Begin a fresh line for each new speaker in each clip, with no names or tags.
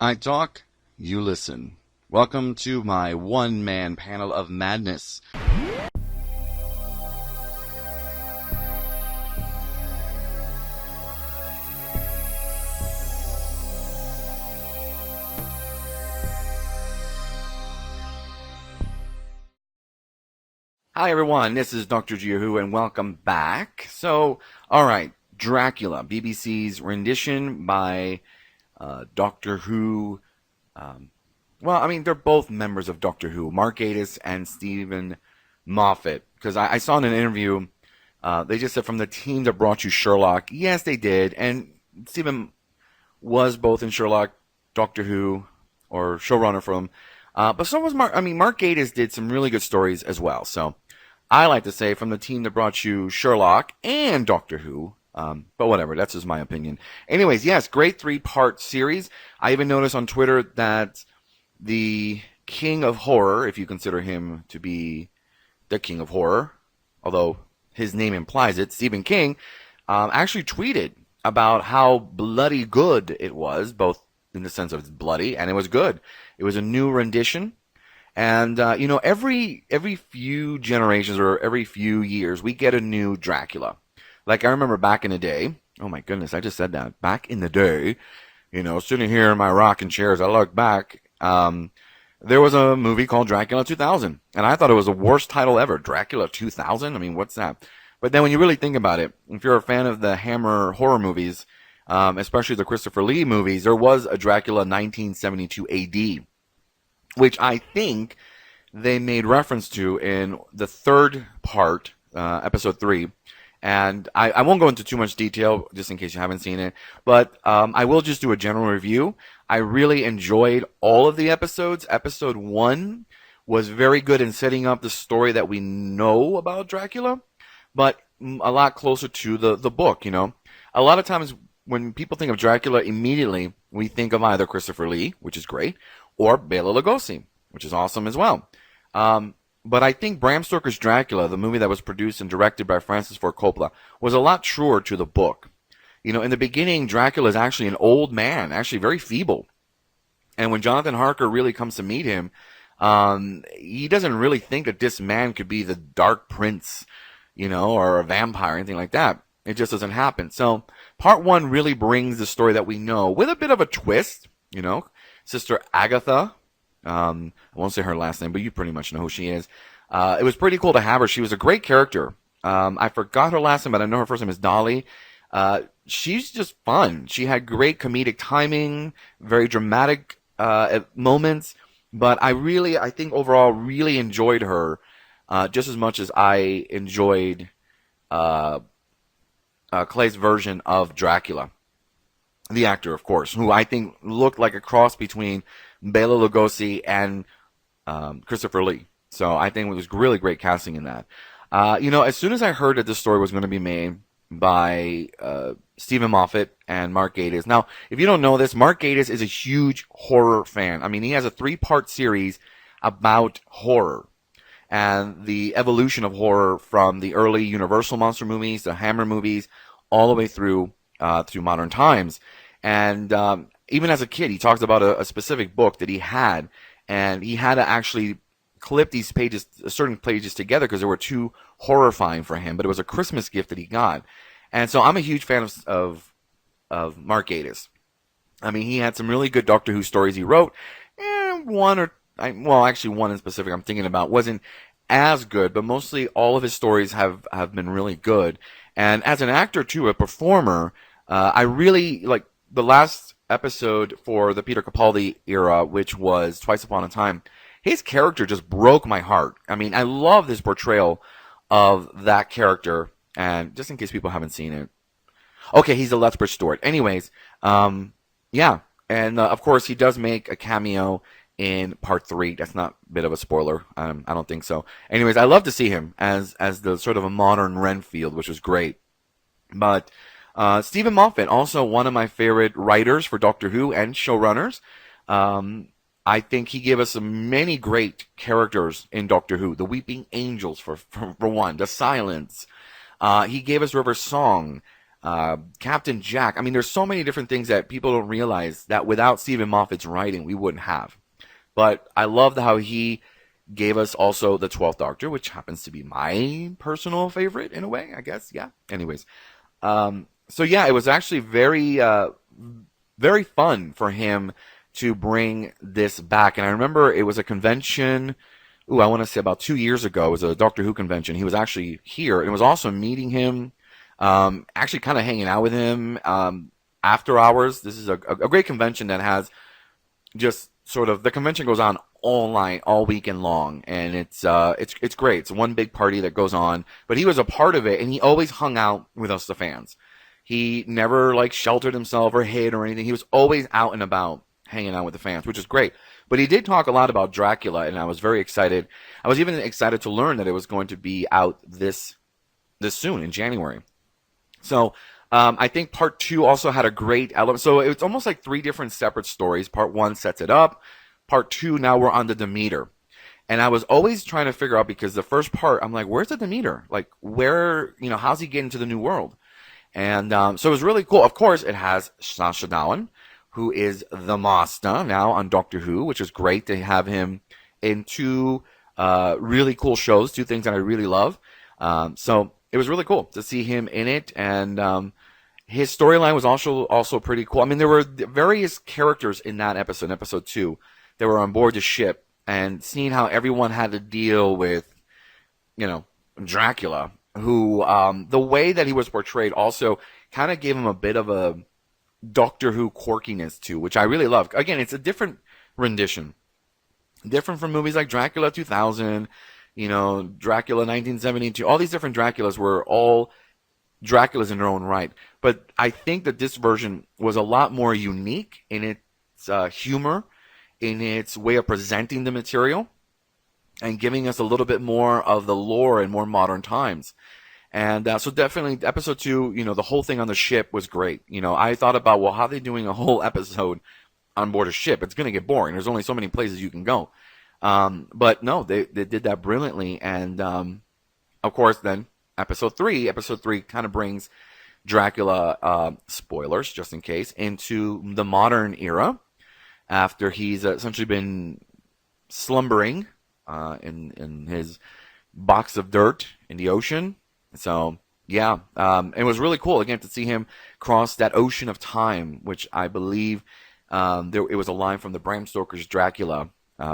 I talk, you listen. Welcome to my one-man panel of madness. Hi everyone, this is Dr. Jiahu and welcome back. So, alright, Dracula, BBC's rendition by Doctor Who. They're both members of Doctor Who, Mark Gatiss and Stephen Moffat. Because I saw in an interview, they just said from the team that brought you Sherlock. Yes, they did. And Stephen was both in Sherlock, Doctor Who, or showrunner for them. But so was Mark. Mark Gatiss did some really good stories as well. So I like to say from the team that brought you Sherlock and Doctor Who. But whatever, that's just my opinion. Anyways, yes, great 3-part series. I even noticed on Twitter that the King of Horror, if you consider him to be the King of Horror, although his name implies it, Stephen King, actually tweeted about how bloody good it was, both in the sense of it's bloody and it was good. It was a new rendition. And, every few generations or every few years, we get a new Dracula. Like, I remember back in the day, oh my goodness, I just said that. Back in the day, sitting here in my rocking chair as I look back, there was a movie called Dracula 2000. And I thought it was the worst title ever. Dracula 2000? What's that? But then when you really think about it, if you're a fan of the Hammer horror movies, especially the Christopher Lee movies, there was a Dracula 1972 AD, which I think they made reference to in the third part, episode 3. And I won't go into too much detail, just in case you haven't seen it, but I will just do a general review. I really enjoyed all of the episodes. Episode 1 was very good in setting up the story that we know about Dracula, but a lot closer to the book, A lot of times when people think of Dracula, immediately we think of either Christopher Lee, which is great, or Bela Lugosi, which is awesome as well. But I think Bram Stoker's Dracula, the movie that was produced and directed by Francis Ford Coppola, was a lot truer to the book. In the beginning, Dracula is actually an old man, actually very feeble. And when Jonathan Harker really comes to meet him, he doesn't really think that this man could be the Dark Prince, or a vampire or anything like that. It just doesn't happen. So part 1 really brings the story that we know with a bit of a twist, Sister Agatha. I won't say her last name, but you pretty much know who she is. It was pretty cool to have her. She was a great character. I forgot her last name, but I know her first name is Dolly. She's just fun. She had great comedic timing, very dramatic moments, but I think overall really enjoyed her just as much as I enjoyed Clay's version of Dracula. The actor, of course, who I think looked like a cross between Bela Lugosi and Christopher Lee. So I think it was really great casting in that. As soon as I heard that this story was going to be made by Stephen Moffat and Mark Gatiss. Now, if you don't know this, Mark Gatiss is a huge horror fan. He has a 3-part series about horror and the evolution of horror from the early Universal monster movies, the Hammer movies, all the way through modern times. And even as a kid, he talks about a specific book that he had, and he had to actually clip these pages, certain pages together because they were too horrifying for him. But it was a Christmas gift that he got, and so I'm a huge fan of Mark Gatiss. He had some really good Doctor Who stories he wrote. One in specific I'm thinking about wasn't as good, but mostly all of his stories have been really good. And as an actor too, a performer, I really like the last episode for the Peter Capaldi era, which was Twice Upon a Time. His character just broke my heart. I love this portrayal of that character. And just in case people haven't seen it, okay, he's a Lethbridge Stewart. Anyways, yeah, and of course he does make a cameo in part 3. That's not a bit of a spoiler. I don't think so. Anyways, I love to see him as the sort of a modern Renfield, which was great. But Stephen Moffat, also one of my favorite writers for Doctor Who and showrunners. I think he gave us many great characters in Doctor Who. The Weeping Angels, for one. The Silence. He gave us River Song. Captain Jack. I mean, there's so many different things that people don't realize that without Stephen Moffat's writing, we wouldn't have. But I loved how he gave us also the 12th Doctor, which happens to be my personal favorite in a way, I guess. Yeah. Anyways, so yeah, it was actually very fun for him to bring this back. And I remember it was a convention. Ooh, I want to say about 2 years ago. It was a Doctor Who convention. He was actually here, and it was awesome meeting him. Actually, kind of hanging out with him after hours. This is a great convention that has just sort of the convention goes on all night, all weekend long, and it's great. It's one big party that goes on. But he was a part of it, and he always hung out with us, the fans. He never like sheltered himself or hid or anything. He was always out and about, hanging out with the fans, which is great. But he did talk a lot about Dracula, and I was very excited. I was even excited to learn that it was going to be out this soon in January. So I think part two also had a great element. So it's almost like three different separate stories. Part one sets it up. Part two, now we're on the Demeter. And I was always trying to figure out, because the first part, I'm like, where's the Demeter? Like, where, how's he getting to the new world? And so it was really cool. Of course, it has Sacha Dhawan, who is the Master now on Doctor Who, which is great to have him in two really cool shows, two things that I really love. So it was really cool to see him in it, and his storyline was also pretty cool. I mean, there were various characters in that episode, episode two, that were on board the ship, and seeing how everyone had to deal with, Dracula, who the way that he was portrayed also kind of gave him a bit of a Doctor Who quirkiness too, which I really love. Again, it's a different rendition, different from movies like Dracula 2000, Dracula 1972. All these different Draculas were all Draculas in their own right. But I think that this version was a lot more unique in its humor, in its way of presenting the material, and giving us a little bit more of the lore in more modern times. And so definitely episode two, the whole thing on the ship was great. I thought about, well, how are they doing a whole episode on board a ship? It's going to get boring. There's only so many places you can go. But no, they did that brilliantly. And of course, then episode three kind of brings Dracula, spoilers just in case, into the modern era after he's essentially been slumbering in his box of dirt in the ocean. So yeah, it was really cool again to see him cross that ocean of time, which I believe it was a line from the Bram Stoker's Dracula.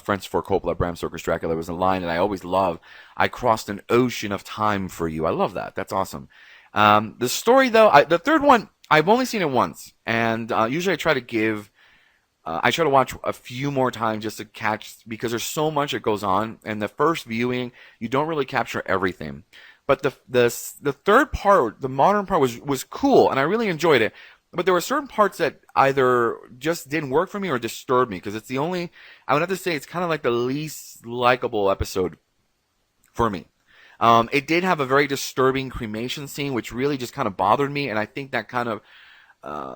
Francis Ford Coppola, Bram Stoker's Dracula, was a line that I always love. I crossed an ocean of time for you. I love that. That's awesome. The story, though, the third one, I've only seen it once, and usually I try to watch a few more times just to catch, because there's so much that goes on, and the first viewing, you don't really capture everything. But the third part, the modern part, was cool, and I really enjoyed it. But there were certain parts that either just didn't work for me or disturbed me, because it's the only, I would have to say, it's kind of like the least likable episode for me. It did have a very disturbing cremation scene, which really just kind of bothered me, and I think that kind of,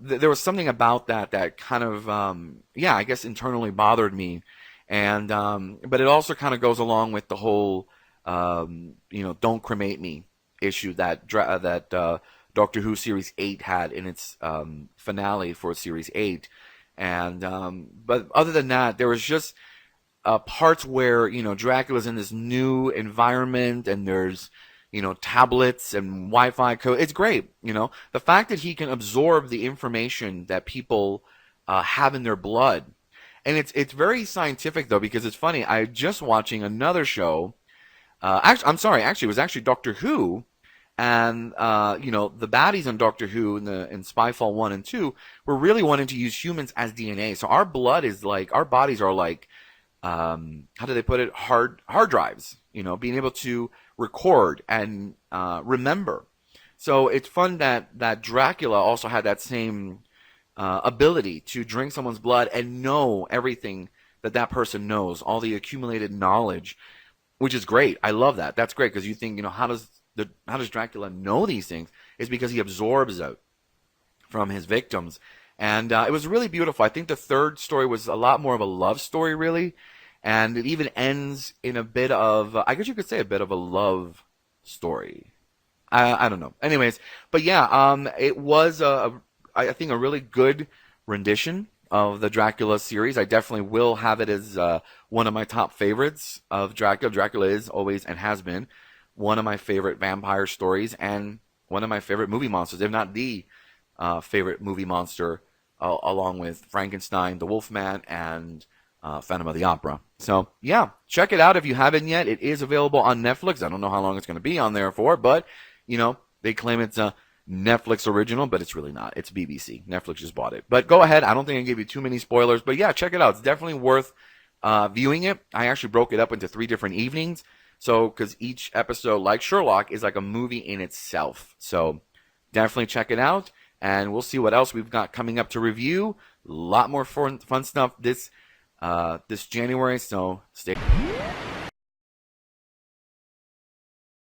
there was something about that kind of, I guess internally bothered me. And, but it also kind of goes along with the whole, don't cremate me issue that Doctor Who Series 8 had in its finale for Series 8. And but other than that, there was just parts where, Dracula's in this new environment, and there's, tablets and Wi-Fi code. It's great, The fact that he can absorb the information that people have in their blood. And it's very scientific, though, because it's funny. I was just watching another show. Actually, it was actually Doctor Who, and the baddies on Doctor Who in Spyfall 1 and 2 were really wanting to use humans as DNA. So our blood is like, our bodies are like, how do they put it? Hard drives. Being able to record and remember. So it's fun that Dracula also had that same ability to drink someone's blood and know everything that person knows, all the accumulated knowledge, which is great. I love that. That's great, because you think, how does Dracula know these things? It's because he absorbs it from his victims. And it was really beautiful. I think the third story was a lot more of a love story, really. And it even ends in a bit of, I guess you could say, a bit of a love story. I don't know. Anyways, but yeah, it was I think a really good rendition of the Dracula series. I definitely will have it as one of my top favorites of Dracula. Dracula is always and has been one of my favorite vampire stories and one of my favorite movie monsters, if not the favorite movie monster, along with Frankenstein, the Wolfman, and Phantom of the Opera. So yeah, check it out if you haven't yet. It is available on Netflix. I don't know how long it's going to be on there for, but they claim it's a Netflix original, but it's really not. It's BBC. Netflix just bought it. But go ahead. I don't think I gave you too many spoilers, but yeah, check it out. It's definitely worth viewing it. I actually broke it up into 3 different evenings. So, because each episode, like Sherlock, is like a movie in itself. So, definitely check it out. And we'll see what else we've got coming up to review. A lot more fun stuff this January. So, stay.